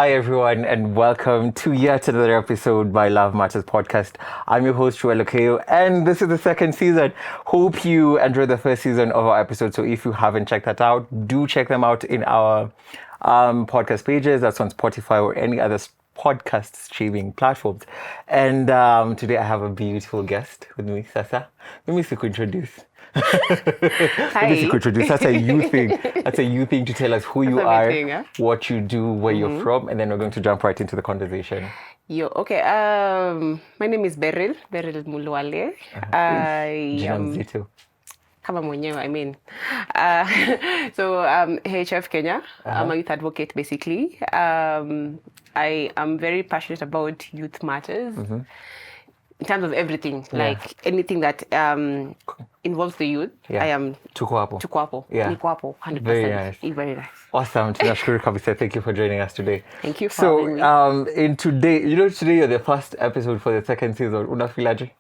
Hi, everyone, and welcome to yet another episode by Love Matters podcast. I'm your host, Joel Okeo, and this is the second season. Hope you enjoyed the first season of our episode. So if you haven't checked that out, do check them out in our podcast pages. That's on Spotify or any other podcast streaming platforms. And today I have a beautiful guest with me, Sasa. Let me see who introduce. Hi. That's a you thing. That's a you thing to tell us who you That's a me are, thing, huh? what you do, where you're from, and then we're going to jump right into the conversation. Okay. My name is Beryl Mulwale. I Jina am mzito. kama mwenyewe, I mean. So HF Kenya. I'm a youth advocate, basically. I am very passionate about youth matters. In terms of everything, like anything that involves the youth, Yeah. I am Tuko hapo. Tuko Yeah. Niko hapo, 100%. Very nice. Very nice. Awesome. Tunashukuru kabisa. Thank you for joining us today. Thank you for having me. So, in today you're the first episode for the second season. Unafilaje?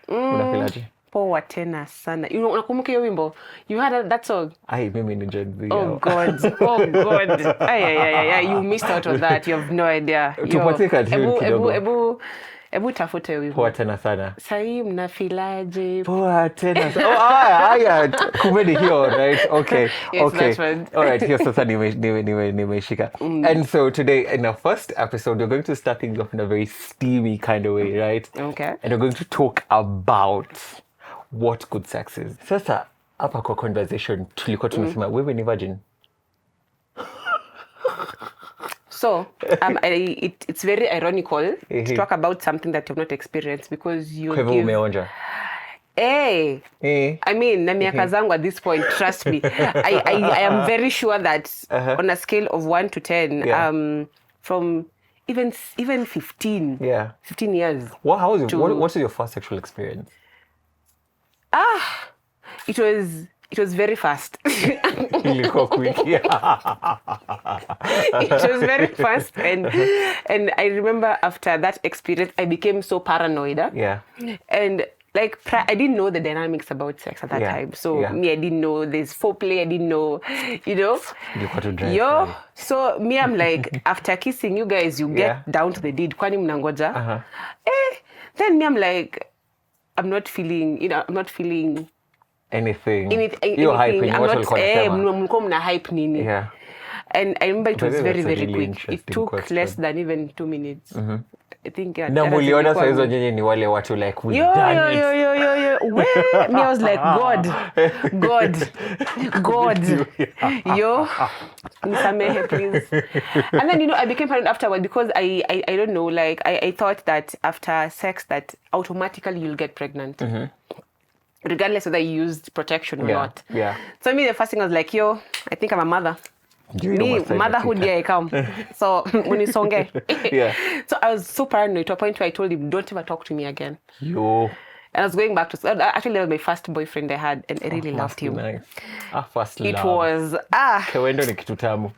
Unafilaje? Poa tena sana. Unakumbuka hiyo wimbo? You had that song? Ai, mimi ni Gen Z. Oh God. Oh God. Ay. You missed out on that. You have no idea. Tupatie katuni kidogo. Ebu tafute wimbo. Poa tena sana. Sahi mnafilaje? Poa tena sana. Oh, haya. Kumbe hiyo, right? Okay. Yes, okay. that one. All right. Hiyo sasa nimeshika. And so today in our first episode, we're going to start things off in a very steamy kind of way, right? Okay. And we're going to talk about what good sex is. Sasa hapa kwa conversation tulikuwa tumesema wewe ni virgin. So, it's very ironical to talk about something that you've not experienced because you Kwa hivyo give... umeonja. Hey, I mean, na miaka zangu at this point, trust me, I am very sure that on a scale of 1 to 10, Yeah. from even 15, Yeah. 15 years, What was To- your first sexual experience? it was very fast. Ilikuwa quick. Yeah. It was very fast, and I remember after that experience, I became so paranoid. Yeah. And like I didn't know the dynamics about sex at that Yeah, time. So yeah. me, I didn't know there's foreplay. I didn't know, Ilikuwa tu drive. So me, I'm like, after kissing you guys, you get Yeah. down to the deed. Kwani mnangoja? Uh-huh. Then me, I'm like, I'm not feeling Anything. anything. You're hyping. I'm What not, walikuwa nasema? mlikuwa mna hype nini. Yeah. And I remember it was That's very, a very really quick. It interesting took question. less than even 2 minutes. I think. Na muliona saa hizo nyinyi ni wale watu like we Yo. done it. Where? Me, I was like, God. Yo, nisamehe, please. And then, I became paranoid afterwards because I don't know, like, I thought that after sex that automatically you'll get pregnant. Regardless whether you used protection or Yeah. not. Yeah. So me, the first thing I was like, yo, I think I'm a mother. You know Me, what's like motherhood, the here I come. So, munisonge. Yeah. So I was so paranoid to a point where I told him, don't ever talk to me again. Yo. And I was going back to... Actually, that was my first boyfriend I had, and I really loved him. Nice. First love. It was... Kewendo ni kitu tamu.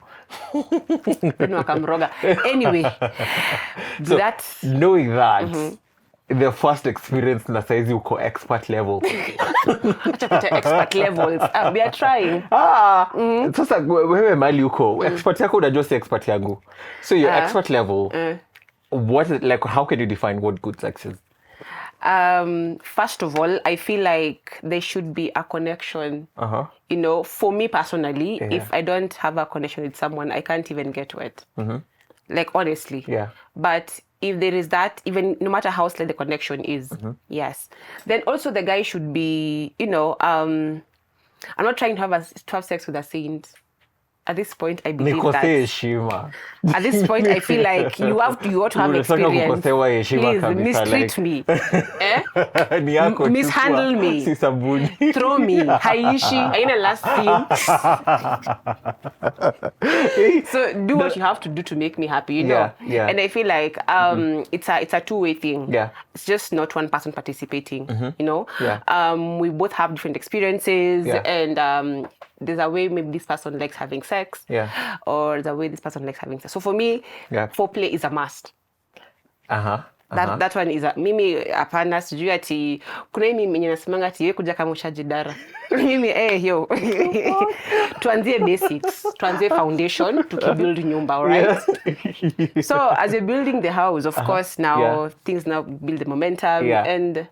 Wakamroga. Anyway, So, that's... knowing that, the first experience na saizi uko expert level. expert levels. We are trying. Sasa wewe mali uko expert yako unajua si expert yangu. So your expert level, what is, like, how can you define what good sex is? First of all, I feel like there should be a connection. For me personally, if I don't have a connection with someone, I can't even get wet. Like, honestly. Yeah. But if there is that, even no matter how slight the connection is, yes. Then also the guy should be, I'm not trying to have sex with a saint. At this point, I believe Nikosee that. heshima. At this point, I feel like you ought to have Unataka experience. kukosewa heshima Please, kabisa, mistreat me. Ni yako Mishandle chukua, me. si sabuni. Throw me. Haishi. Haina last thing. So do what you have to do to make me happy, Yeah. And I feel like it's a two-way thing. Yeah. It's just not one person participating, Yeah. We both have different experiences, Yeah. and there's a way maybe this person likes having sex, Yeah. or the way this person likes having sex. So for me, Yeah. foreplay is a must. that one is mimi hapana sijui ati kuna mimi mwenye nasemanga ati wewe kuja kama ushajidara mimi yo tuanzie basics tuanzie foundation tukibuild nyumba, right? So as you're building the house, of course now things now build the momentum and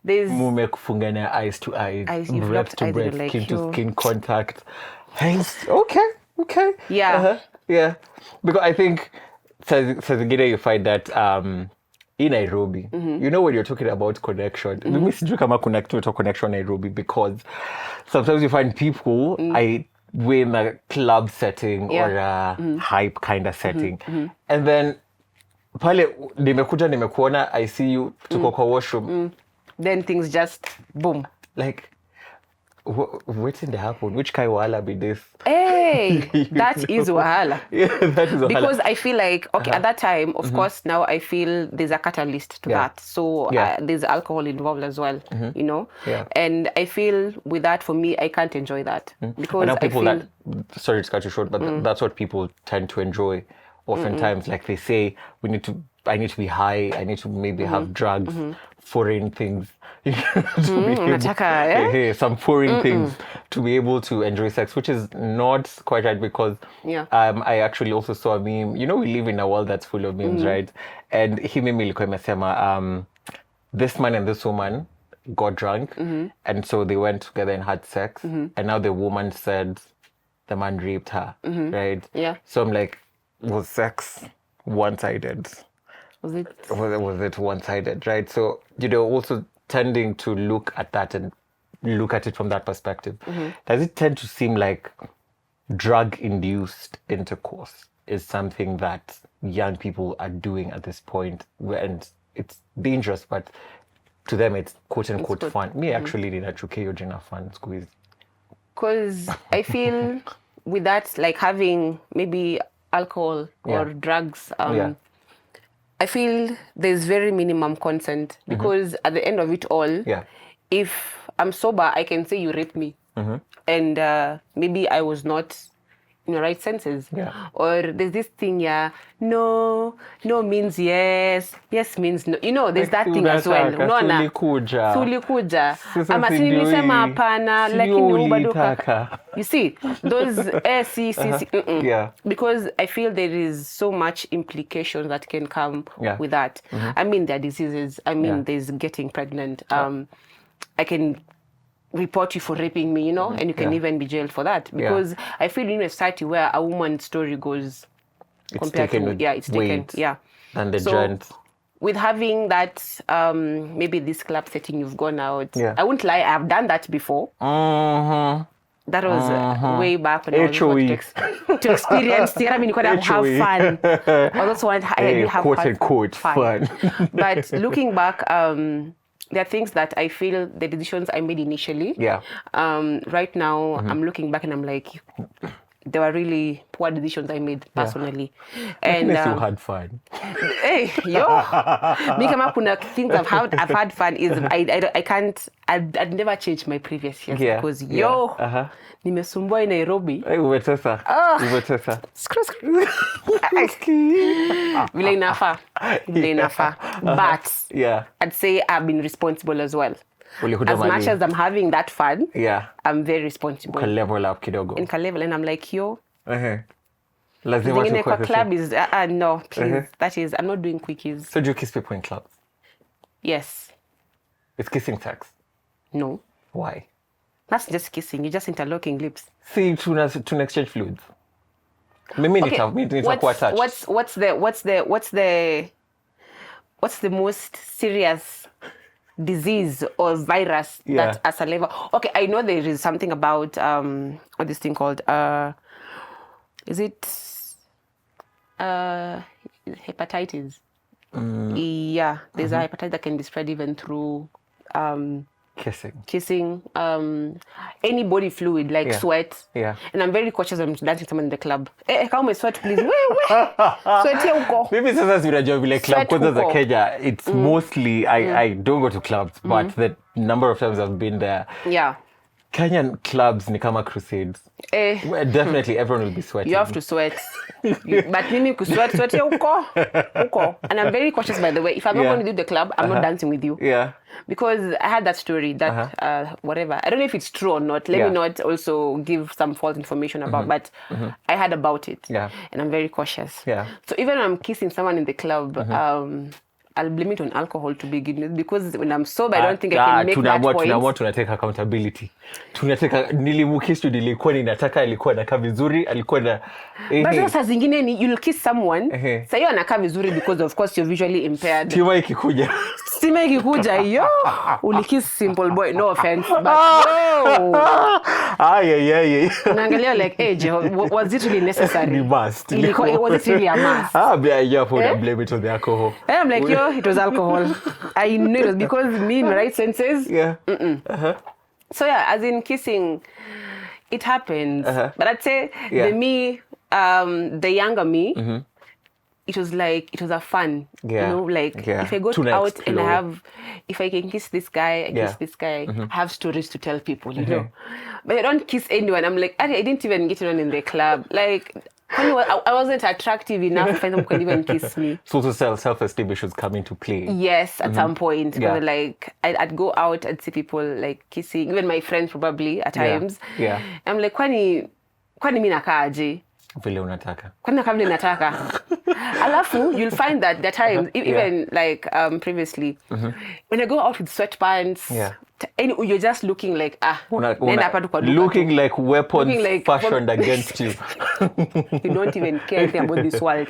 there's kufungana eyes to eyes, breath to breath, like skin to skin contact. Okay. Yeah. Yeah. Because I think Sazingine, you find that in Nairobi, you know when you're talking about connection, mimi sijui kama kuna kitu inaitwa connection Nairobi, because sometimes you find people we're in a club setting or a hype kind of setting, and then pale nimekuona, I see you, tuko kwa washroom, then things just boom, like what's in the happen? Which kind of wahala be this? Hey, that is wahala. Yeah, that is wahala. Because I feel like, okay, at that time, of course, now I feel there's a catalyst to that. So there's alcohol involved as well, you know? Yeah. And I feel with that, for me, I can't enjoy that. Because I feel... sorry to cut you short, but that's what people tend to enjoy. Oftentimes, like they say, I need to be high, I need to maybe have drugs, foreign things. Some foreign things to be able to enjoy sex, which is not quite right, because I actually also saw a meme. You know, we live in a world that's full of memes, right? And he made me look this man and this woman got drunk, and so they went together and had sex, and now the woman said the man raped her, right? Yeah. So I'm like, was sex one-sided? Was it one-sided, right? So, also tending to look at that and look at it from that perspective. Does it tend to seem like drug-induced intercourse is something that young people are doing at this point, and it's dangerous, but to them it's quote-unquote fun? Me actually ninachukia jina fun squeeze. Because I feel with that, like having maybe alcohol or drugs, I feel there's very minimum consent, because at the end of it all, if I'm sober, I can say you raped me, and maybe I was not in the right senses, or there's this thing, no means yes means no, there's that thing as well. Unaona, tulikuja ama si nilisema hapana, lakini bado you see those because I feel there is so much implication that can come with that. I mean, there are diseases, I mean, there's getting pregnant, I can report you for raping me, and you can even be jailed for that, because I feel in a society where a woman's story goes compared to it's taken and the giant. With having that maybe this club setting, you've gone out, I won't lie, I've done that before. That was way back when I was to experience theater. I mean, you could have fun. I also want to have quote-unquote fun. But looking back, there are things that I feel the decisions I made initially. Right now, I'm looking back and I'm like, they were really poor decisions I made personally. And you had fun. Hey, me kama kuna things I've had fun is I'd never change my previous years because nimesumbua in Nairobi. Umetesa. Vile inafaa. But I'd say I've been responsible as well. As much as I'm having that fun, I'm very responsible. Can level up kidogo. And I'm like, lazima tu kwa club is no, please. That is, I'm not doing quickies. So do you kiss people in clubs? Yes. Is kissing sex? No. Why? That's just kissing. You're just interlocking lips. See, to exchange fluids. Mimi nitakuwa touched. What's the most serious disease or virus that a saliva? Okay, I know there is something about what this thing called is it hepatitis? Yeah, there's a hepatitis that can be spread even through kissing, any body fluid like sweat. And I'm very cautious when I'm dancing someone in the club. Come with sweat, please. Sweat huko. Maybe sasa unajua vile club kwanza za Kenya, it's mostly I don't go to clubs, but the number of times I've been there. Kenyan clubs ni kama crusades. Well, definitely everyone will be sweating. You have to sweat. But mimi sweat ya uko. And I'm very cautious, by the way. If I'm not going to do the club, I'm not dancing with you. Yeah. Because I had that story that whatever. I don't know if it's true or not. Let me not also give some false information about, but I heard about it. Yeah. And I'm very cautious. Yeah. So even when I'm kissing someone in the club, I'll blame it on alcohol to begin with, because when I'm sober, I don't think I can make that point. Tunataka accountability. Tunataka nilimukishu nilikuwa ninataka alikuwa anakaa vizuri, alikuwa na But saa zingine ni you'll kiss someone, sasa hiyo anakaa vizuri because of course you're visually impaired. Stima ikikuja. Stima ikikuja yo, ulikiss simple boy, no offense, but no. Ay. Unaangalia like, hey, was it really necessary? Was it really a must? Yeah, blame it on the alcohol. And I'm like, yo, it was alcohol. I knew it was because me in my right senses. Yeah. So yeah, as in kissing, it happens. But I'd say the younger me, it was a fun. Yeah. You know, like if I go out and if I can kiss this guy, I kiss this guy, I have stories to tell people, you know. But I don't kiss anyone. I'm like, I didn't even get anyone in the club. Like, I wasn't attractive enough for someone could even kiss me. So self-esteem issues come into play. Yes, at some point. Yeah. Like, I'd go out and see people like kissing, even my friends probably at times. Yeah. I'm like, kwani mimi nakaa aje? Vile unataka. Kwani nakaa vile nataka. Alafu, you'll find that there are times, even like previously, when I go out with sweatpants, and you're just looking like, looking like weapons fashioned against you. You don't even care anything about this world.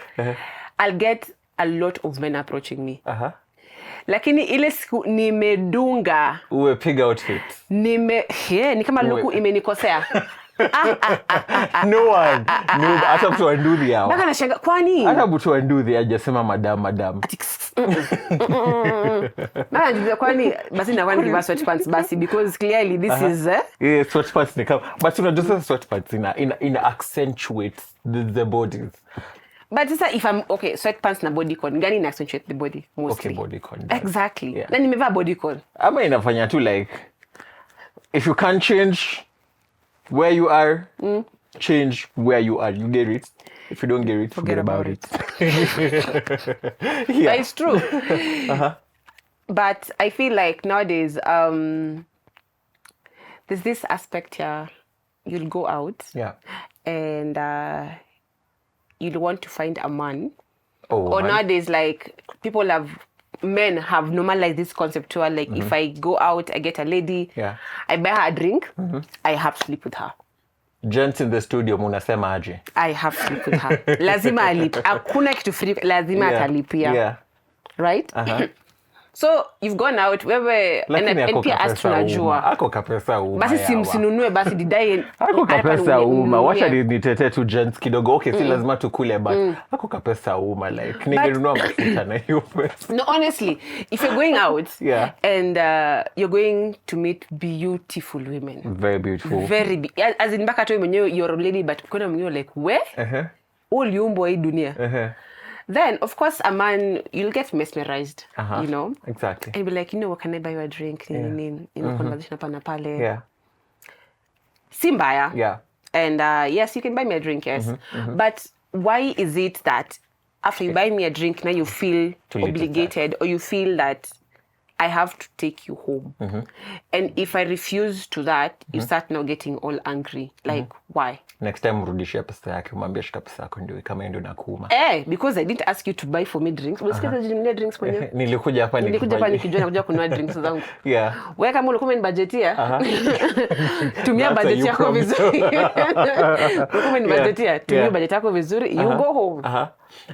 I'll get a lot of men approaching me. Lakini ile siku nimedunga. Umepiga outfit. Ni kama luku imenikosea. No one. Hata mtu wa nduthi hao. Baka nashanga kwani? Hata mtu wa nduthi hajasema madam. Baka nduthi kwani basi na kwani kivaa sweatpants basi, because clearly this is yeah, sweatpants ni kama, but unajua sweatpants in accentuates the bodies. But if I'm sweatpants na bodycon, gani ina accentuate the body mostly? Okay, bodycon. Exactly. Yeah. Na nimevaa bodycon. Ama inafanya tu like, if you can't change where you are, change where you are. You get it. If you don't get it, forget about it. Yeah. But it's true. But I feel like nowadays, there's this aspect here. You'll go out. Yeah. And you'll want to find a man. Or nowadays, like, men have normalized this concept too. Like, if I go out, I get a lady, I buy her a drink, I have to sleep with her. Gents in the studio, munasema aje? I have to sleep with her. Lazima alip. Hakuna kitu free, lazima atalipia. Yeah. Right? So, you've gone out, wewe, and pia as tunajua. Ako kapesa uma. Basi simsinunue, basi didai. Ako kapesa uma. Wacha nitete tu gents kidogo. Okay, si lazima tukule, but ako kapesa uma. Like, ningenunua mafuta na hiyo pesa. No, honestly, if you're going out and you're going to meet beautiful women. Very beautiful. Very as in baka tu mwenyewe you're a lady, but kuna mwenyewe like, we? Uliumbwa hii dunia. Then, of course, a man, you'll get mesmerized, you know? Exactly. And be like, you know, what can I buy you a drink? You know, conversation hapa na pale. Yeah. Simbaya. Yeah. And yes, you can buy me a drink, yes. But why is it that after you buy me a drink, now you feel obligated or you feel that I have to take you home? And if I refuse to that, you start now getting all angry. Like, why? Next time rudishia pesa yake, umwambie shika pesa yako ndio kama ndio nakuuma. Because I didn't ask you to buy for me drinks. Unasikia jinimia drinks mwenyewe? Nilikuja hapa nikijua nakuja kununua drinks zangu. Yeah. Wewe kama ulikuwa umenibajetia, tumia budget yako vizuri. Ulikuwa umenibajetia, tumia budget yako vizuri, you go home.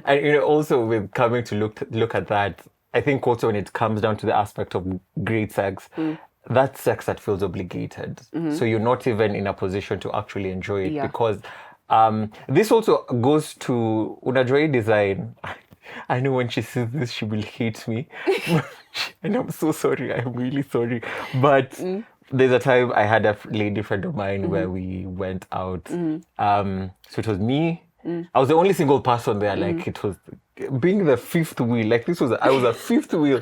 And you know, also with coming to look at that, I think also when it comes down to the aspect of great sex, that's sex that feels obligated. So you're not even in a position to actually enjoy it because this also goes to unajua design. I know when she says this, she will hate me. And I'm so sorry. I'm really sorry. But there's a time I had a lady friend of mine where we went out. So it was me. I was the only single person there. Like it was being the fifth wheel, like I was a fifth wheel.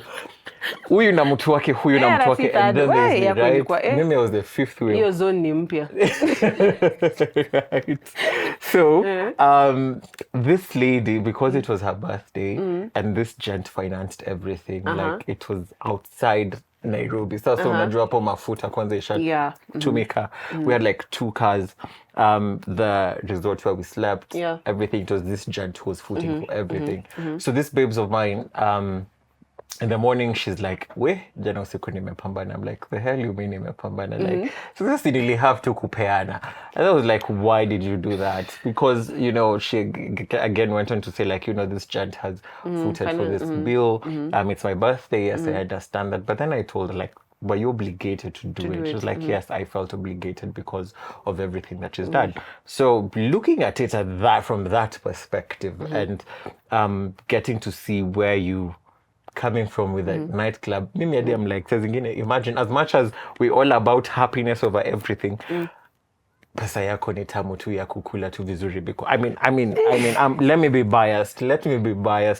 Huyu na mtu wake, huyu na mtu wake, and then there's me, right? Mimi was the fifth wheel. Hiyo zone ni mpya. Right. So, this lady, because it was her birthday, and this gent financed everything, like it was outside Nairobi. So unajua hapo mafuta kwanza isha tumika. We had like 2 cars. The resort where we slept, everything. It was this gent who was footing for everything. So this babes of mine, in the morning she's like, we jana usiku nimepambana. I'm like, the hell you mean nimepambana? Like, so this really have to kupeana. And I was like, why did you do that? Because, you know, she again went on to say, like, you know, this gent has footed for this bill. It's my birthday. Yes, I understand that. But then I told her, like, were you obligated to do it? She was like, yes, I felt obligated because of everything that she's done. So looking at it from that perspective, and getting to see where you coming from with a nightclub, mimi hadi I'm like, imagine, as much as we all about happiness over everything, pesa yako ni tamu tu ya kukula tu vizuri. Because I mean, let me be biased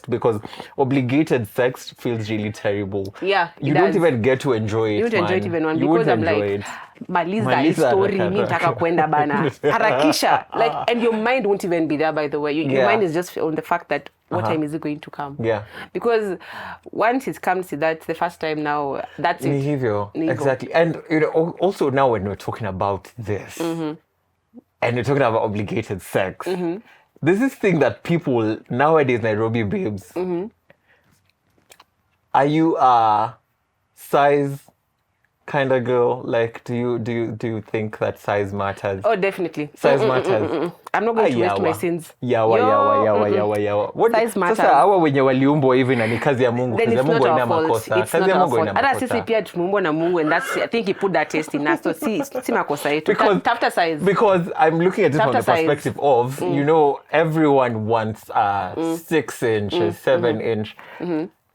because obligated sex feels really terrible. Yeah, you don't even get to enjoy it. You don't enjoy it even one, because I'm like, maliza story, mimi nataka kwenda bana, harakisha, like, and your mind won't even be there. By the way, your mind is just on the fact that what time is it going to come? Yeah. Because once it comes to that, the first time now, that's it. Nihivyo. Exactly. And you know, also now when we're talking about this, and you're talking about obligated sex, there's this thing that people nowadays, Nairobi babes, are you a size kind of girl? Like, do you think that size matters? Oh, definitely. Size matters. I'm not going to waste my sins. Yawa. What size matters? Sasa hawa wenye waliumbwa hivi na ni kazi ya Mungu. Then kazi ya Mungu ina makosa. Kazi ya Mungu ina makosa. Hata sisi pia tumeumbwa na Mungu, and that's, I think he put that taste in us. So si makosa yetu. Tafuta size. Because I'm looking at it from the perspective of, you know, everyone wants 6 inches, 7 inch.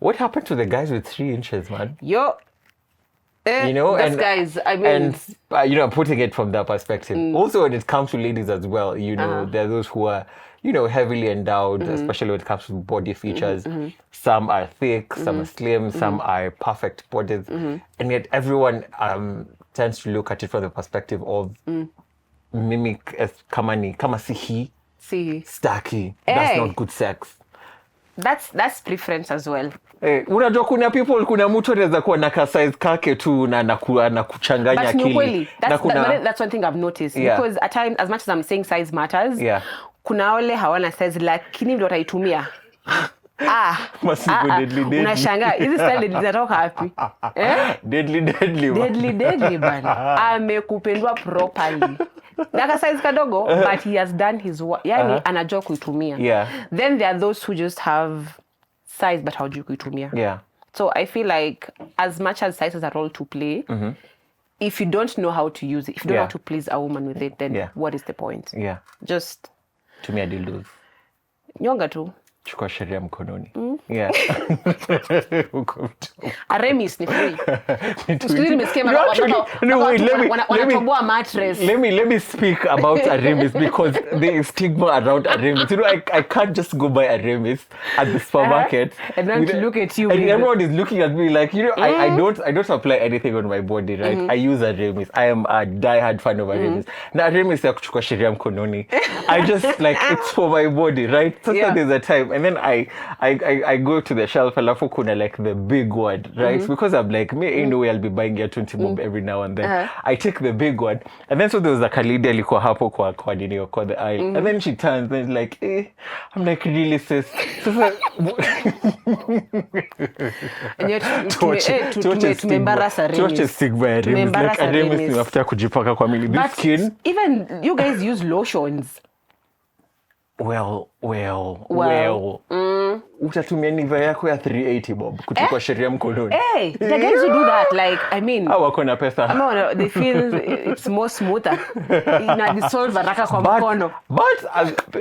What happened to the guys with 3 inches, man? You know, and guys, I mean, and you know, putting it from that perspective. Also, when it comes to ladies as well, you know, there are those who are, you know, heavily endowed, especially when it comes to body features. Some are thick, some are slim, some are perfect bodies, and yet everyone tends to look at it from the perspective of mimic as kama sihi, staki. That's not good sex. That's preference as well. Unajua kuna mtu anaweza kuwa na ka size kake tu na kuchanganya akili. That's one thing I've noticed, because at times, as much as I'm saying size matters, kuna wale hawana size lakini ndio wataitumia. Deadly. Unashangaa hizi style zinatoka wapi? Deadly bana. Amekupendwa properly. Naka size kadogo, but he has done his work. Yani anajua kuitumia. Then there are those who just have size but hawajui kuitumia. So I feel like as much as sizes are all to play, if you don't know how to use it, if you don't know how to please a woman with it, then what is the point? Just tumia dildos. Nyonga tu. Chukua sheria mkononi. Aremis ni free. Usikilize nimesikia wanatoboa mattress. Let me speak about Aremis because there is stigma around Aremis. You know, I can't just go buy Aremis at the supermarket. And then to look at you. And everyone is looking at me like, you know, I don't apply anything on my body, right? I use Aremis. I am a diehard fan of Aremis. Na Aremis ya kuchukua sheria mkononi. I just like, it's for my body, right? So there's a time. And then I go to the shelf alafu kuna like the big one, right? Because I'm like, me ain't no way I'll be buying a 20 bob every now and then. I take the big one. And then so there was a kalidi alikuwa hapo kwa nini kwa the aisle. And then she turns and like, I'm like, really sis? Tumembarasa Remis. Tuache stigma ya Remis. Like Remis ni mafuta kujipaka kwa mwili. This skin. Even you guys use lotions. Well. Utatumia niva yako ya 380 bob kuchukua sheria mkononi. The guys who do that, like, I mean, wako na pesa. No, they feel it's more smoother. Ina dissolve haraka kwa mkono. But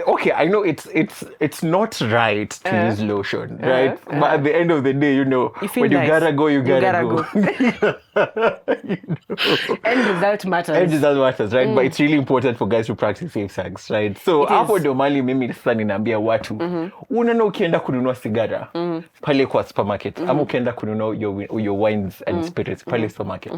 okay, I know it's not right to use lotion, right? But at the end of the day, you know, when you gotta go, you gotta go. You know? End result matters, right? But it's really important for guys to practice safe sex, right? So hapo ndio mali mimi sasa ninaambia watu, unaona ukienda kununua kununua sigara pale kwa supermarket ama ukienda kununua your wines and spirits pale supermarket,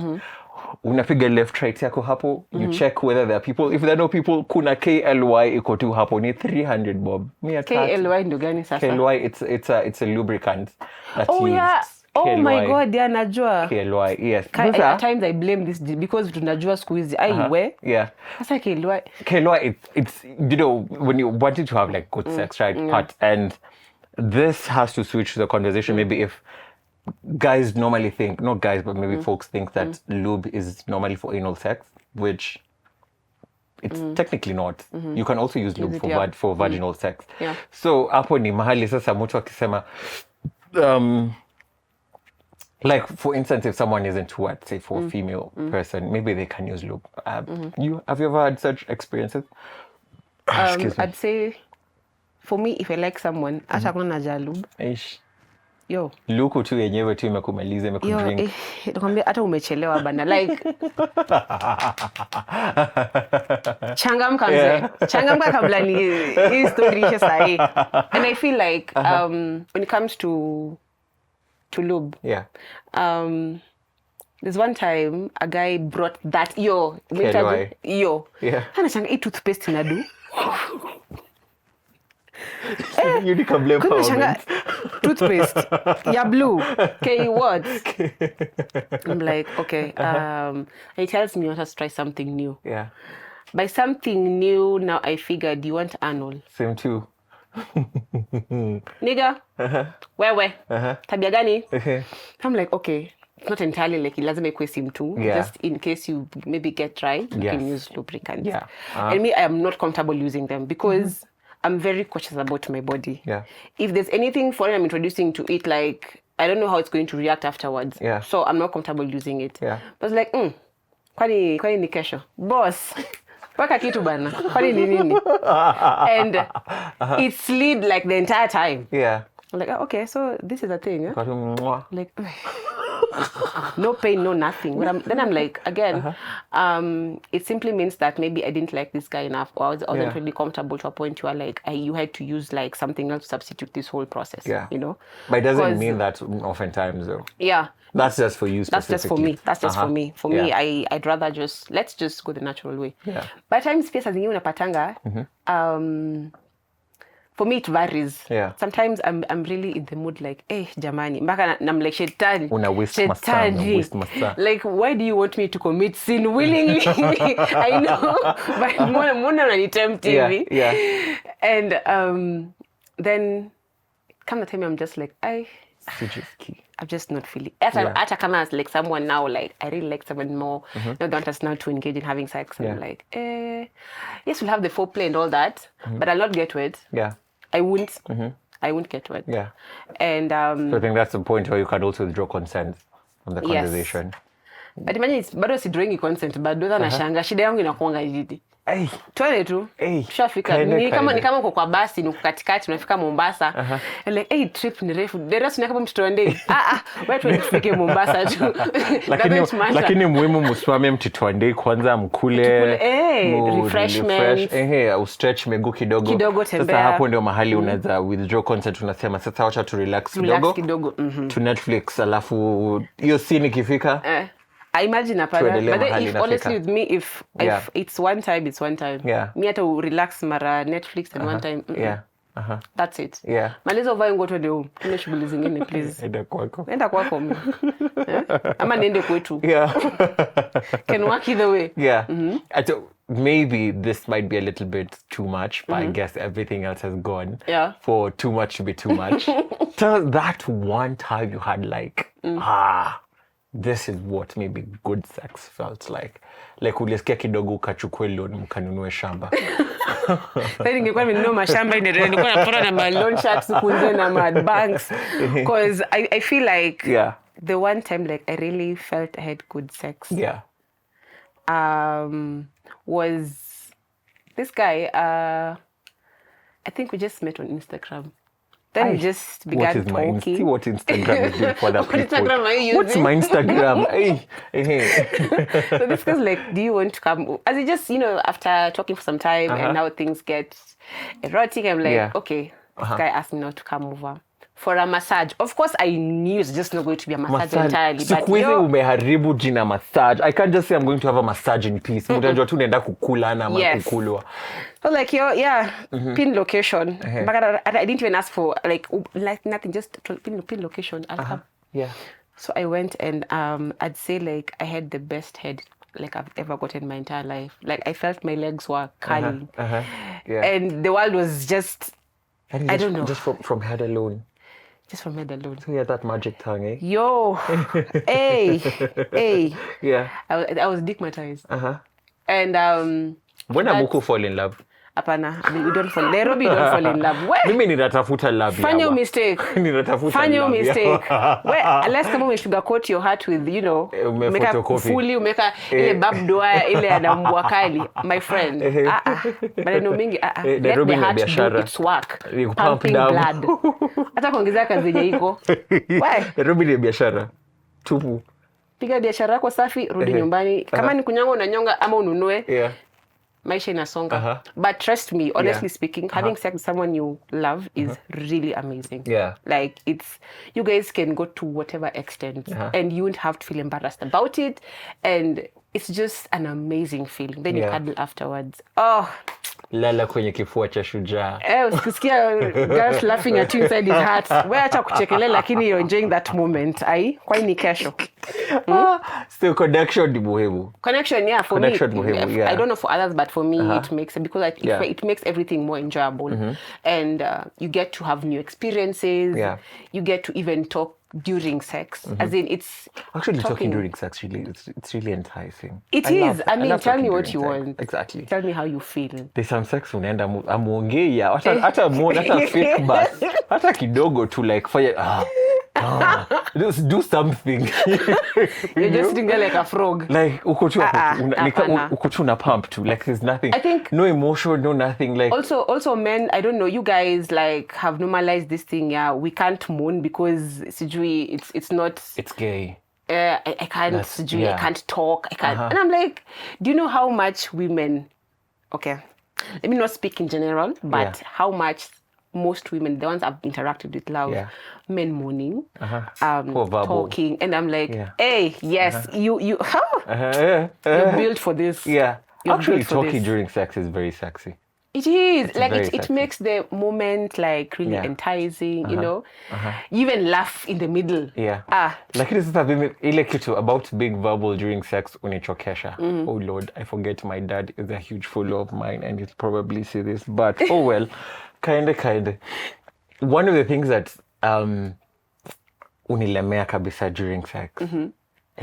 unapiga left right yako hapo, you check whether there are people. If there are no people, kuna KLY iko tu hapo ni 300 bob. KLY ndo gani sasa? KLY, it's a lubricant that's Oh used. yeah. Oh KLY. my god, yeah, najua. KLY, yes. At times I blame this because tunajua siku hizi. Yeah. Sasa KLY. KLY, it's you know, when you wanted to have like good sex, right? And this has to switch the conversation. Maybe if guys normally think, not guys, but maybe folks think that lube is normally for anal sex, which it's technically not. You can also use lube for vaginal sex. Yeah. So hapo ni mahali sasa mtu akisema like for instance, if someone isn't what, say for a female person, maybe they can use lube. Have you ever had such experiences? Excuse me. I'd say for me, if I like someone, hata kuna naja lube. Eish. Yo. Luku tu yenyewe tu imekumaliza imekudrink. Nakwambia hata umechelewa bana, like changamka mzee. Changamka kabla ni hii story ishe sahi. And I feel like when it comes to lube. Yeah. There's one time a guy brought that yo. Yeah. Anachanga hii toothpaste inadu. You need to blame Changa toothpaste ya blue K words. I'm like, okay. He tells me I want to try something new. Yeah. By something new, now I figured you want anal. Same too. Nigga, wewe, tabia gani? I'm like, okay, it's not entirely like lazima ikuwe sim too. Yeah. Just in case you maybe get dry, you can use lubricants. Yeah. And me, I am not comfortable using them because I'm very cautious about my body. Yeah. If there's anything foreign I'm introducing to it, like, I don't know how it's going to react afterwards. Yeah. So I'm not comfortable using it. Yeah. But it's like, kwani ni kesho? Boss, weka kitu bana. Kwani ni nini? And it slid like the entire time. Yeah. I'm like, okay, so this is a thing. Mwah. Like, no pain, no nothing. Then I'm like, again, it simply means that maybe I didn't like this guy enough, or I wasn't really comfortable to a point where like you had to use like something else to substitute this whole process. Yeah. You know? But it doesn't mean that oftentimes though. Yeah. That's just for you That's just for me. That's just for me. For me, I'd rather let's just go the natural way. Yeah. By the time space zingine unapatanga, for me it varies. Yeah. Sometimes I'm really in the mood like, jamani, mpaka I'm like shetani. Una waste masaa. Like, why do you want me to commit sin willingly? I know, but mbona unanitempt hivi? Yeah. And then come the time I'm just like, I'm just not feeling. Ata kama like someone now, like I really like someone more. Now they want us now to engage in having sex. And I'm like, yes, we'll have the foreplay and all that, but I'll not get wet. Yeah. I won't. I won't get wet. Yeah. And so I think that's the point where you can also withdraw consent from the conversation. But imagine it's bado si drawing consent, bado nashanga shida yangu inakuanga hivi. Twende tu. Tushafika. Ni kama uko kwa basi ni katikati unafika Mombasa. Like trip ni refu. The rest ni kama mtoto ndege. Wewe twende tufike Mombasa tu. Lakini muhimu msimame mtoto ndege kwanza mkule. Refreshment. Ustretch miguu kidogo. Sasa hapo ndio mahali unaweza withdraw consent, unasema sasa wacha tu relax kidogo. To Netflix alafu hiyo scene ikifika. I imagine a partner, but then if honestly with me, if it's one time, it's one time. Yeah. Me to relax mara Netflix and one time. Yeah. That's it. Yeah. Maliza uvae nguo twende home. Kuna shughuli zingine please. Enda kwako. Ama niende kwetu. Yeah. Can work either way. Yeah. Maybe this might be a little bit too much, but I guess everything else has gone for too much to be too much. Tell that one time you had like, this is what maybe good sex felt like. Like ulisikia kidogo ukachukue loan mkanunue shamba. Sasa ningekuwa nimenunua mashamba nilikuwa napata na loan sharks kunze na mad banks, because I feel like the one time like I really felt I had good sex. Yeah. Was this guy I think we just met on Instagram. Then we just began talking. See what Instagram is doing for that people. Instagram are you using? What's my Instagram? So this guy's like, do you want to come? As it just, after talking for some time and now things get erotic, I'm like, okay, this guy asked me not to come over. for a massage. Of course, I knew it's just not going to be a massage entirely. Siku hizi umeharibu jina massage. I can't just say I'm going to have a massage in peace. Mtajua tu naenda kukulana ama kukulwa. So like pin location. But I didn't even ask for like nothing, just pin location. Yeah. So I went and I'd say like I had the best head like I've ever gotten in my entire life. Like I felt my legs were curling. Yeah. And the world was just, I don't know. Just from head alone. Just from head alone. So you had that magic tongue, eh? Yo, hey. Yeah. I was digmatized. And when Abuku fall in love? Apana, we don't fall. Nairobi don't fall in love. Where? Mimi ninatafuta love. Fanya mistake. Ninatafuta mistake. Where? Unless kama sugarcoat your heart with, umeka fully, umeka ile babdoa ile adambwa kali, my friend. Maneno mingi. Let the heart do its work. Pumping blood. Hata kuongeza kazi yenye iko. Why? Nairobi ni biashara. Tupu. Piga biashara yako safi, rudi nyumbani. Kama ni kunyonga unanyonga ama ununue. Maisha inasonga. But trust me, honestly speaking, having sex with someone you love is really amazing. Yeah. Like you guys can go to whatever extent and you won't have to feel embarrassed about it. And it's just an amazing feeling. Then you cuddle afterwards. Oh. Lala kwenye kifua cha shujaa. Ukisikia girls laughing at you inside his heart. Wewe acha kuchekelea lakini you're enjoying that moment. Kwani ni kesho. Still connection ni muhimu. Connection, yeah, for connection me. Muhimu, yeah. I don't know for others, but for me it makes it because it makes everything more enjoyable. And you get to have new experiences. Yeah. You get to even talk during sex. As in it's actually talking during sex really it's really enticing. It is. I mean, tell me what you want. Exactly. Tell me how you feel. There's some sex unaenda amuongea hata fake bus hata kidogo tu like fire just do something. You're just sitting there like a frog. Like uko tu na pump too. Like there's nothing. I think no emotion, no nothing. Like also men, I don't know, you guys like have normalized this thing. Yeah, we can't moan because it's not. It's gay. I can't I can't talk. I can't. And I'm like, do you know how much women? Okay, let me not speak in general, but how much most women, the ones I've interacted with, love men moaning, talking, and I'm like, hey, yes, you're built for this. Yeah, you're actually, talking during sex is very sexy. It is like it makes the moment like really enticing, you know. You even laugh in the middle. Lakini sasa mimi ile kitu about being verbal during sex unichokesha. Oh Lord, I forget my dad is a huge follower of mine and he'll probably see this, but oh well, kinda. One of the things that unilemea kabisa during sex.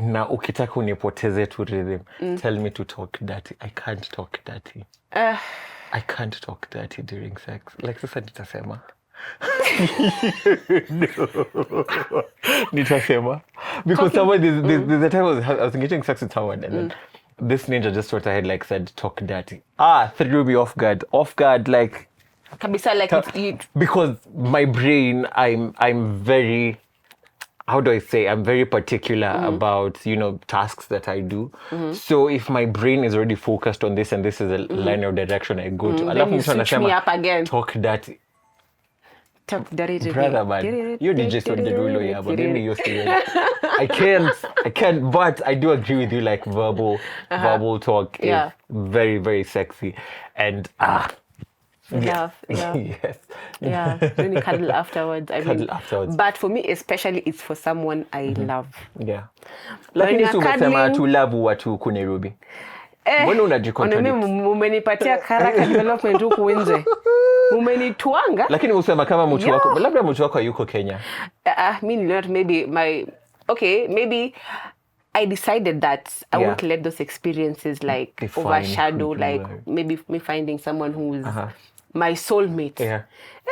Na ukitaka unipoteze tu rhythm, tell me to talk dirty. I can't talk dirty. I can't talk dirty during sex. Like sasa nitasema. No. Nitasema. Because there's a time I was getting sex with someone and then this ninja just what I had like said, talk dirty. Threw me off guard. Off guard like. Kabisa like because my brain, I'm very... How do I say? I'm very particular about, tasks that I do. So if my brain is already focused on this and this is a line of direction I go to, then you switch me up again. Talk dirty. Talk dirty. Brother, man. You DJ on the rulo, yeah, but then you I can't, but I do agree with you, like verbal talk is very, very sexy. And, Laugh, yes. Yeah, then you cuddle afterwards. Afterwards. But for me, especially, it's for someone I love. Yeah. Lakini tumesema tu love watu huku Nairobi. Mbona unajicontradict? Mumenipatia character development huku nje. Mumenituanga. Lakini usema kama mtu wako, labda mtu wako yuko Kenya. Mimi niliona maybe I decided that I won't let those experiences like overshadow like maybe me finding someone who's my soulmate. Yeah.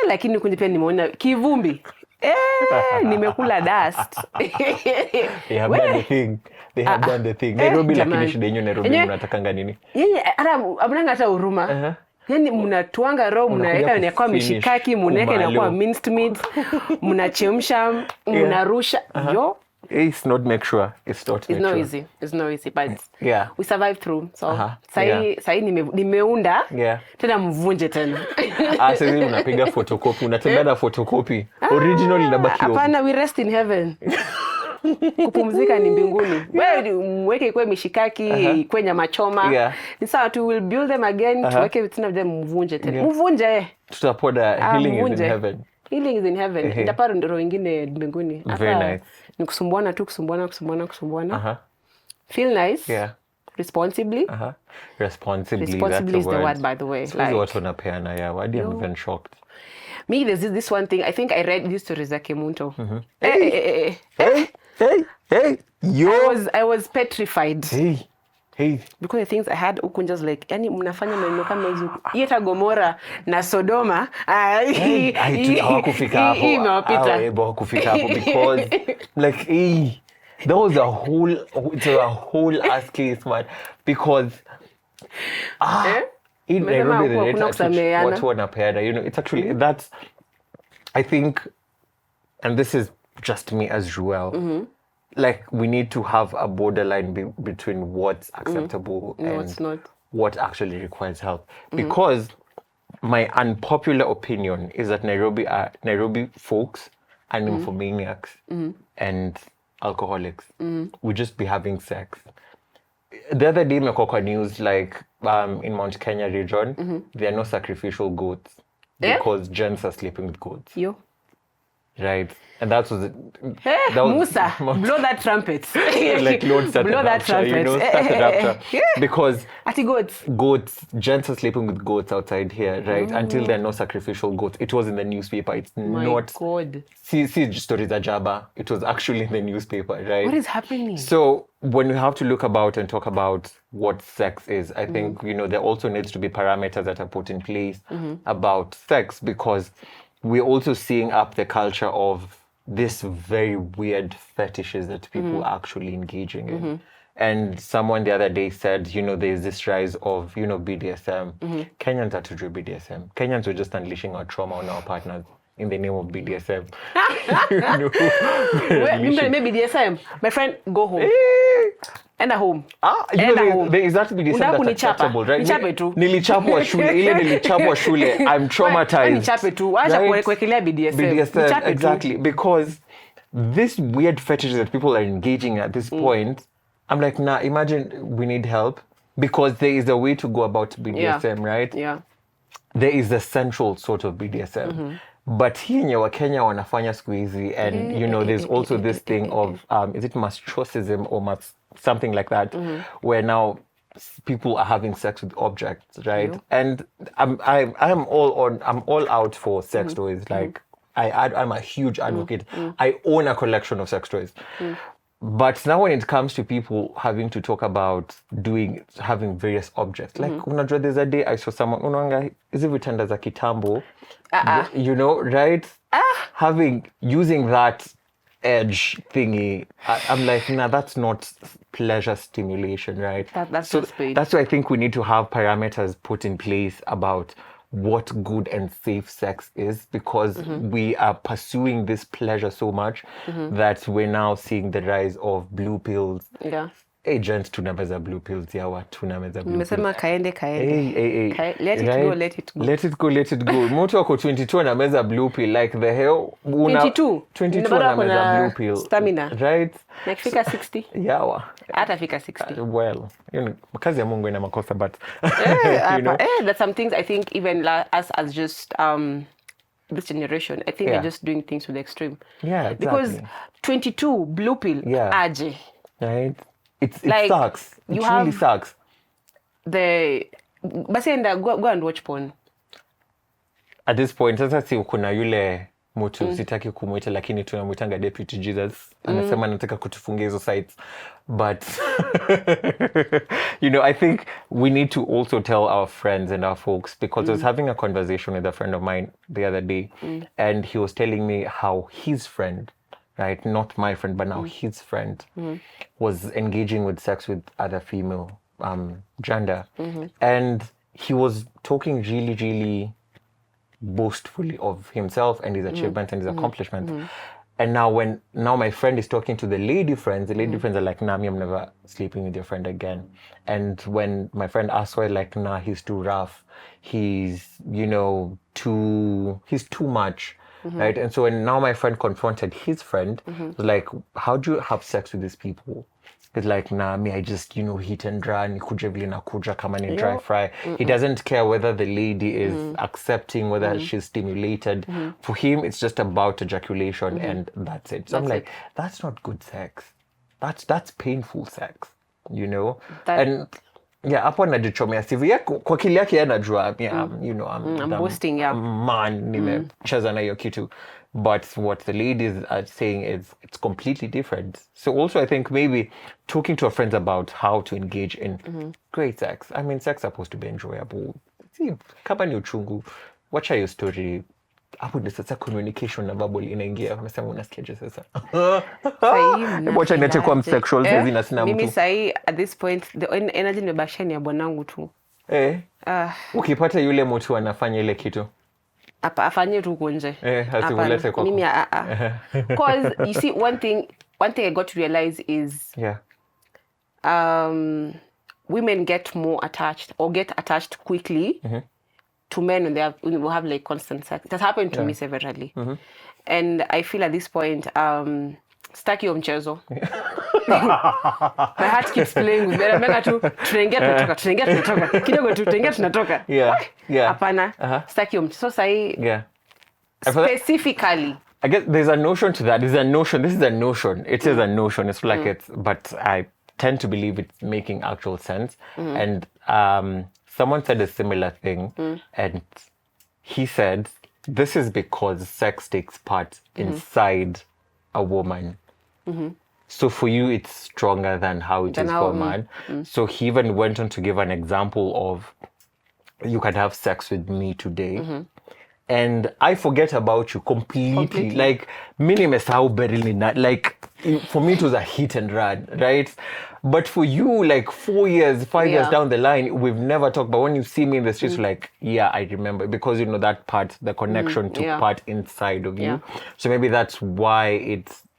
Lakini kunje pia nimeona kivumbi. Nimekula dust. They have done the thing. They have done the thing. Nairobi lakini shida yenyewe Nairobi mnatakanga nini? Hata amnanga hata huruma. Yaani mnatuanga roho mnaweka inakuwa mishikaki, mnaweka inakuwa minced meat, mnachemsha, mnarusha. It's not make sure. It's not It's make not sure. easy. It's not easy, but Yeah. we survived through. So Yeah. sahi nimeunda Yeah. tena mvunje tena. Sasa hivi unapiga photocopy, unatembea na photocopy. Original inabaki huko. Hapana, we rest in heaven. Kupumzika ni mbinguni. Wewe mweke kwe mishikaki, kwe nyama choma. Yeah. Ni sawa tu, will build them again, tuweke vitina vya mvunje tena. Yeah. Mvunje. Tutapoda healing is in Mvunje. heaven. Healing is in heaven. Itapata roho ingine mbinguni. Very nice. Ni kusumbuana tu, kusumbuana. Feel nice. Yeah. Responsibly. Responsibly, Responsibly that's is the word, by the way. So what wanapeana, yeah. Why I'm even shocked. Me, there's this one thing. I think I read these stories like Kemunto. Hey, yo. I was petrified. Hey. Because the things I had huku just like, yani mnafanya maneno kama hizo. Hata Gomora na Sodoma. Hawakufika hapo. Hawakufika hapo because like, that was a whole ass case, man. Because in Nairobi, the rate at which watu wanapeana, you know, it's actually, that's, I think, and this is just me as Joel, like we need to have a borderline between what's acceptable and what's not. What actually requires help. Because my unpopular opinion is that Nairobi folks are nymphomaniacs and alcoholics. We just be having sex. The other day, Mekoka news, like in Mount Kenya region, there are no sacrificial goats because gents are sleeping with goats. Yo. Right. And that was Musa, blow that trumpet. Like Lord started blow that trumpet. You know, started rapture. Because Ati goats. Gents are sleeping with goats outside here, right? Until there are no sacrificial goats. It was in the newspaper. It's not. God. See stories at Jabba. It was actually in the newspaper, right? What is happening? So when we have to look about and talk about what sex is, I think, you know, there also needs to be parameters that are put in place about sex, because we're also seeing up the culture of this very weird fetishes that people are actually engaging in. And someone the other day said, you know, there's this rise of, you know, BDSM. Kenyans are to do BDSM. Kenyans were just unleashing our trauma on our partners in the name of BDSM. You know, Maybe BDSM. My friend, go home. Enda home. You know, there is that BDSM that's acceptable, right? Nichape tu. Nilichapwa shule. I'm traumatized. Nichape tu. Acha kuwekelea BDSM. Exactly. Because this weird fetish that people are engaging at this point, I'm like, nah, imagine we need help, because there is a way to go about BDSM, right? Yeah. There is a central sort of BDSM. But here in Kenya wanafanya siku hizi, and you know, there's also this thing of is it masochism or something like that, where now people are having sex with objects, right? And I'm all out for sex toys. Like I'm a huge advocate. I own a collection of sex toys. But now when it comes to people having to talk about having various objects, like unajua, there's a day I saw someone, unaanga hizi vitanda za kitambo, you know, right? Using that edge thingy, I'm like, nah, that's not pleasure stimulation, right? That's so just paid. That's why I think we need to have parameters put in place about what good and safe sex is, because we are pursuing this pleasure so much that we're now seeing the rise of blue pills. Yeah. Agents tunameza blue pills yawa tunameza blue pills. Nimesema kaende. Let it go. Let it go. Mtu wako 22 anameza blue pill, like the hell. 22 anameza blue pill. Stamina. Right? Nakifika 60. Yawa. Hata fika 60. Well, you know, kazi ya Mungu ina makosa, but you know. There's some things I think even us as just this generation, I think they're just doing things to the extreme. Yeah, exactly. Because 22 blue pill, aje. Right? It like, sucks. It really sucks. Basi enda go and watch porn. At this point, sasa si kuna yule mtu sitaki kumuita, lakini tunamwitanga Deputy Jesus. Anasema anataka kutufungia hizo sites. But you know, I think we need to also tell our friends and our folks, because I was having a conversation with a friend of mine the other day, and he was telling me how his friend, right, not my friend, but now his friend, was engaging with sex with other female gender. And he was talking really, really boastfully of himself and his achievements and his accomplishments. And now my friend is talking to the lady friends are like, nah, I'm never sleeping with your friend again. And when my friend asks why, like, nah, he's too rough, he's too much, right? And so when now my friend confronted his friend, was like, how do you have sex with these people? It's like, nah, me, I just, hit and run, kuja vile na kuja kama ni dry fry. He doesn't care whether the lady is accepting, whether she's stimulated. For him, it's just about ejaculation and that's it. So I'm like, that's not good sex. That's painful sex, And yeah, hapo anajichomea sivi. Yeah, kwa akili yake yeye anajua, I'm boasting, yeah. Man, nimecheza na hiyo kitu. But what the ladies are saying is it's completely different. So also I think maybe talking to our friends about how to engage in great sex. I mean, sex is supposed to be enjoyable. See, kama ni uchungu, wacha hiyo story. Hapo ndio sasa communication na bubble inaingia. Unasema unasikiaje sasa? Wacha niache kwa msexual sasa na sina mtu. Mimi sahi at this point the energy nimebakisha ni ya bwanangu tu. Ukipata yule mtu anafanya ile kitu. Afanye tu kunje. Hasimulete kwako. Mimi because you see one thing I got to realize is women get more attached or get attached quickly to men when they will have like constant sex. It has happened to me severally. And I feel at this point staki yo mchezo. My heart keeps playing with me. Mega tu tunaingia tunatoka. Kidogo tu tunaingia tunatoka. Hapana. Staki yo mchezo. So sahi specifically I guess there's a notion to that. This is a notion. It is a notion. It's like but I tend to believe it's making actual sense. And someone said a similar thing, and he said, this is because sex takes part inside a woman. So for you, it's stronger than how it is for a man. So he even went on to give an example of, you can have sex with me today. And I forget about you completely. Like, nimesahau barely na. Like, for me, it was a hit and run, right? But for you, like 4 years, 5 years down the line, we've never talked. But when you see me in the streets, like, yeah, I remember. Because, that part, the connection took part inside of you. So maybe that's why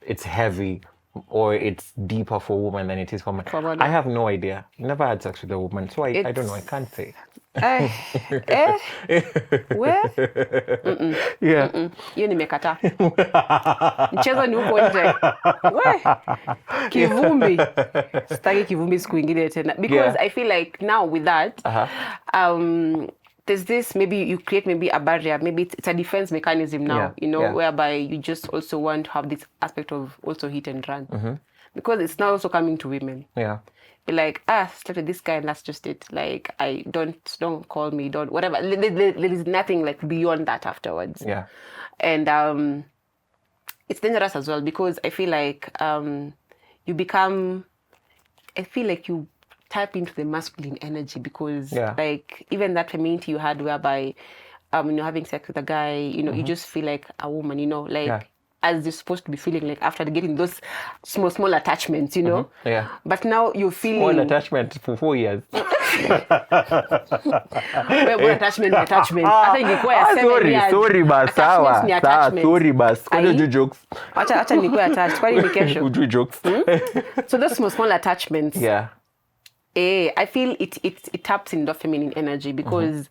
it's heavy or it's deeper for a woman than it is for men. I have no idea. Never had sex with a woman. So I don't know. I can't say. Hiyo nimekataa. Mchezo ni huko nje. Kivumbi. Sitaki kivumbi siku ingine tena. Because I feel like now with that, there's this, maybe you create maybe a barrier, maybe it's a defense mechanism now, whereby you just also want to have this aspect of also hit and run. Because it's now also coming to women. Be like, slept with this guy and that's just it. Like, I don't call me, don't whatever. There is nothing like beyond that afterwards. And it's dangerous as well because I feel like you tap into the masculine energy because like even that femininity you had whereby when you're having sex with a guy, you just feel like a woman, like as you're supposed to be feeling like after getting those small attachments, But now you're feeling... Small attachment for 4 years. Attachment. Hata ingekuwa ya 7 years. Sorry bas, sawa. Sorry bas. Kwani ujui jokes? Acha nikuwe attached. Kwani ni kesho? Ujui jokes. So those small attachments. I feel it taps into feminine energy because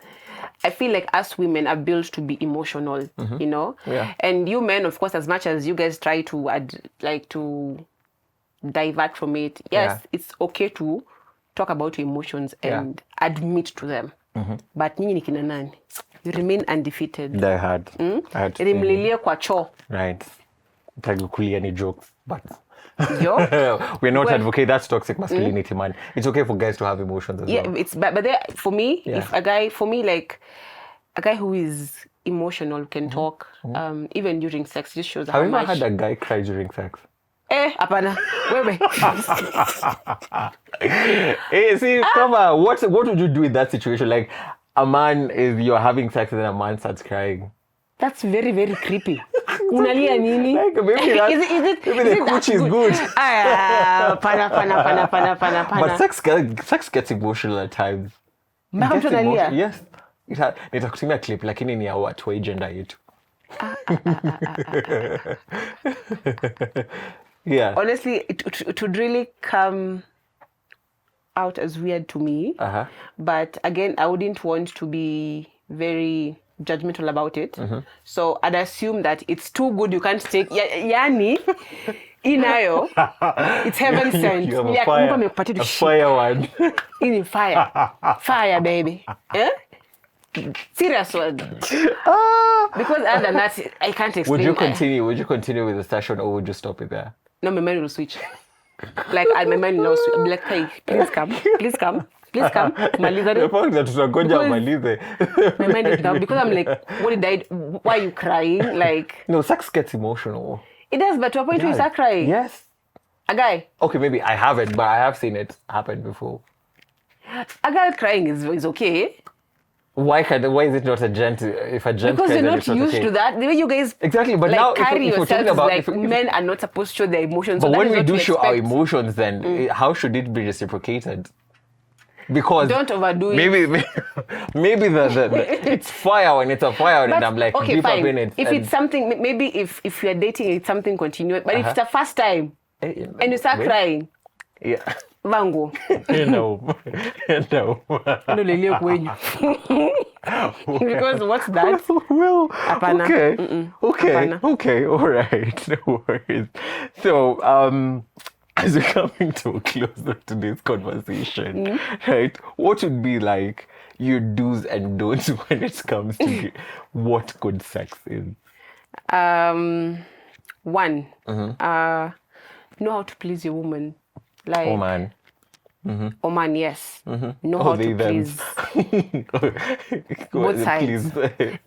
I feel like us women are built to be emotional, and you men, of course, as much as you guys try to to divert from it, it's okay to talk about your emotions and admit to them. But nyinyi ni kina nani? You remain undefeated. They had. Rimlilie kwa choo. Right. Tagukulia ni jokes, but we're not advocate that's toxic masculinity, man. It's okay for guys to have emotions as well. It's but there, for me, if a guy who is emotional can talk, even during sex, just shows how much. Have you ever had a guy cry during sex? Hapana. Wewe. See, come on. What would you do in that situation? Like, a man you're having sex and then a man starts crying. That's very, very creepy. Unalia nini? Like, maybe the cooch is good. Pana. But sex gets emotional at times. Mtu analia? Yes. Nitakutumia clip lakini ni ya watu wa gender yetu. Yeah. Honestly, it would really come out as weird to me. But again, I wouldn't want to be very judgmental about it. So I'd assume that it's too good, you can't take. Yani, inayo, it's heaven sent. You have Yeah, a fire, Mungu amekupatia tu a shit. fire one. In fire. Fire, baby. Eh? Serious one. Because other than that, I can't explain. Would you continue? Would you continue with the session, or would you stop it there? No, my mind will switch. Like, my mind will now switch. I'm like, hey, please come. Please come. Please come. Maliza. The fact that tutagoja amalize. My mind is down because I'm like, what did I? Why are you crying? Like, No, sex gets emotional. it does, but to a point where you start crying. Yes. A guy, Okay, maybe I haven't, but I have seen it happen before. a girl crying is okay Why is it not a gent? If a gent because cries, you're then not it's not used okay. to that. The way you guys Exactly, but like now carry if we're yourselves talking is about like men are not supposed to show their emotions. but so that when is we what do show our expect. emotions, then how should it be reciprocated? Because Don't overdo it. maybe the it's fire when it's a fire, and But, I'm like okay, deep up fine. in it. If and- it's something, maybe if you're dating, it's something continuous. But if it's the first time and you start Wait. crying, yeah, vango. no, no. Ndo lilie kwenyu. Because what's that? Well, Hapana. okay, Hapana. okay, all right, no worries. So, as we're coming to a close of today's conversation, right? What would be like your do's and don'ts when it comes to what good sex is? One, know how to please your woman. Like, Oh man. oh man, yes. Know Oh, how they to them. please. Both sides.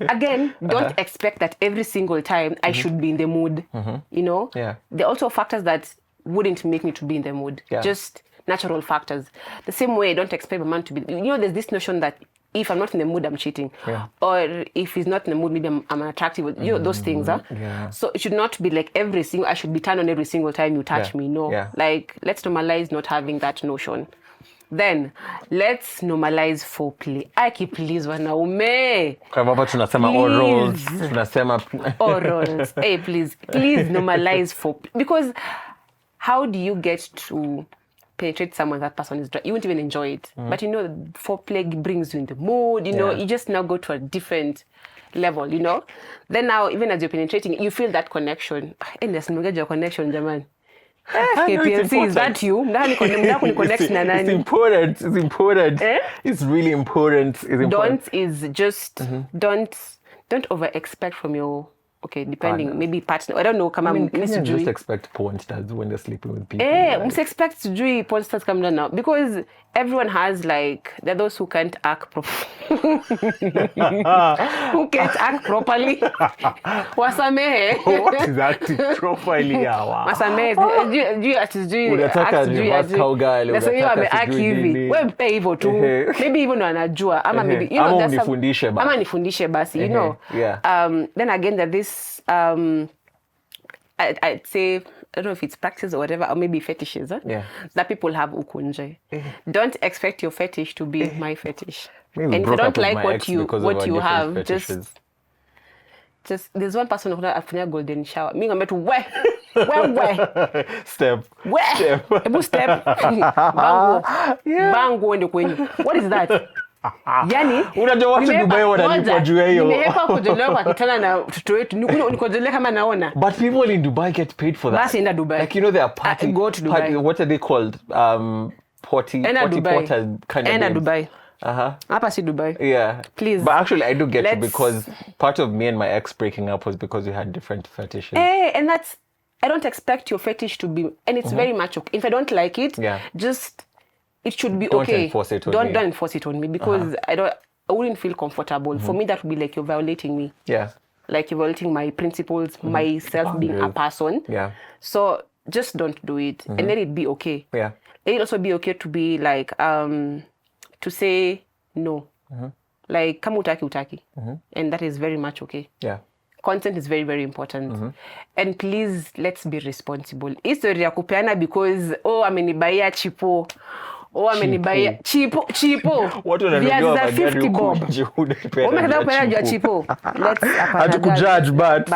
Again, don't expect that every single time I should be in the mood. You know? Yeah. There are also factors that wouldn't make me to be in the mood. Yeah. Just natural factors. The same way I don't expect a man to be. You know, there's this notion that if I'm not in the mood, I'm cheating. Yeah. Or if he's not in the mood, maybe I'm unattractive. You know, those things. Huh? Yeah. So it should not be like I should be turned on every single time you touch Yeah. me. No. Yeah. Like, let's normalize not having that notion. Then let's normalize foreplay. Please wanaume. Kwa hapa tunasema Please. orals, tunasema Orals. Hey, please normalize foreplay. Because how do you get to penetrate someone that person is dry? You won't even enjoy it. But you know, foreplay brings you in the mood. You know, Yeah. you just now go to a different level. You know. Then now, even as you're penetrating, you feel that connection. Endless your connection, Jaman. KPLC, is that you? It's important. It's important. Eh? It's really important. It's important. Don't is just don't over expect from your depending Partner. maybe partner. I don't know. Come on, Kenyans just expect porn stars when they're sleeping with people. must expect to do porn stars come down now because everyone has like there are those who can't act properly. Who can't act properly. Wasamehe. What is that properly? Wasamehe. Unataka reverse cowgirl, Nasema hiyo unataka ameact sijui hivi. nini. Wewe mpe hivyo tu. Ehe. Maybe even anajua ama maybe you know Ama there's some- unifundishe basi. ama nifundishe basi, you Ehe, know. yeah. Then again that this I'd say I don't know if it's practice or whatever, or maybe fetishes Yeah. that people have huku nje. Don't expect your fetish to be my fetish. Maybe And if you broke up don't with like my what ex you because of our different have, fetishes. just there's one person who afanya golden shower. Me ngambia tu we Step. Ebu step. Bango. Bango uende kwenyu. What is that? Yani Unajua watu Dubai wanalipwa juu ya hiyo. Nimehepa kujolea kwa kitana na mtoto wetu. Nikojolea kama naona. But people in Dubai get paid for that. Basi enda Dubai. Like, you know, there are party. Go to Dubai. What are they called? Potty Dubai. potter kind of Enda names. Dubai. Uh-huh. Hapa si Dubai. Yeah. Please. But actually, I do get it Let's- because part of me and my ex breaking up was because we had different fetishes. And that's I don't expect your fetish to be, and it's very much okay. If I don't like it, Yeah. just it should be Don't okay. enforce it on don't me. Don't enforce it on me because I wouldn't feel comfortable. For me, that would be like you're violating me, Yeah. like you're violating my principles, myself being a person. Yeah. So just don't do it, and let it be okay. Yeah. Let it also be okay to be like to say no, like kama utaki, and that is very much okay. Yeah. Consent is very, very important. And please, let's be responsible. History ya kupeana because, amenibaia chipo. Oh, amenibaya chipo. Watu Viazi wananunua za magari 50 bob. huku nje, unapenda Umekata kupenda jua chipo. chipo. Let's apologize. Hatukujudge, but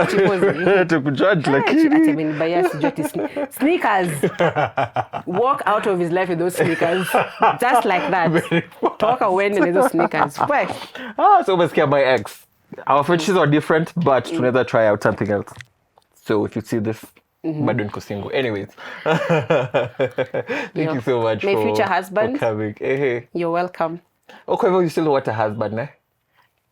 chipo hatukujudge, lakini ati amenibaya sijui ati sneakers. Walk out of his life with those sneakers. Just like that. Toka uende na hizo sneakers. We. So umesikia my ex. Our fetishes are different, but tunaweza try out something else. So if you see this, bado niko single. Anyways. Thank you so much My future husband. for coming. Hey. You're welcome. Okay, well, you still want a husband,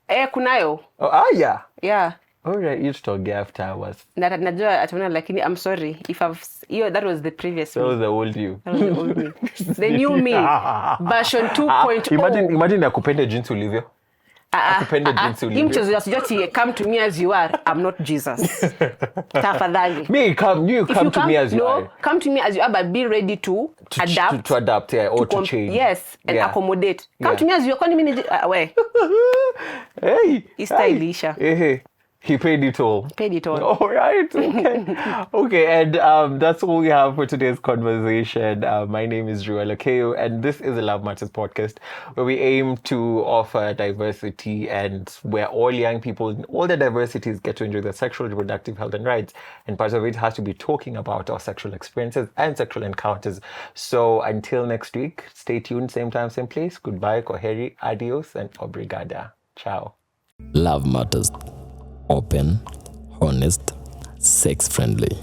eh? Kunayo. Oh, yeah. Yeah. All right, you talk after hours. Najua ataona lakini I'm sorry if that was the previous That me. was the old you. That was the old me. The new me. Version 2.0. Imagine akupende jinsi ulivyo. Akupende jinsi ulivyo. Hii mchezo ya sijoti come to me as you are. I'm not Jesus. Tafadhali. You come to me as you are. Come to me as you are, but be ready to adapt. To adapt, yeah, or to change. Yes, and accommodate. Come to me as you are. Kwani mimi we. Hey. Stylisha. Hey. He paid it all. Paid it all. All right. Okay. Okay. And that's all we have for today's conversation. My name is Drew Alakeo, and this is the Love Matters podcast, where we aim to offer diversity and where all young people in all the diversities get to enjoy their sexual reproductive health and rights. And part of it has to be talking about our sexual experiences and sexual encounters. So until next week, stay tuned, same time, same place. Goodbye, Koheri, adios, and obrigada. Ciao. Love Matters. Open, honest, sex friendly.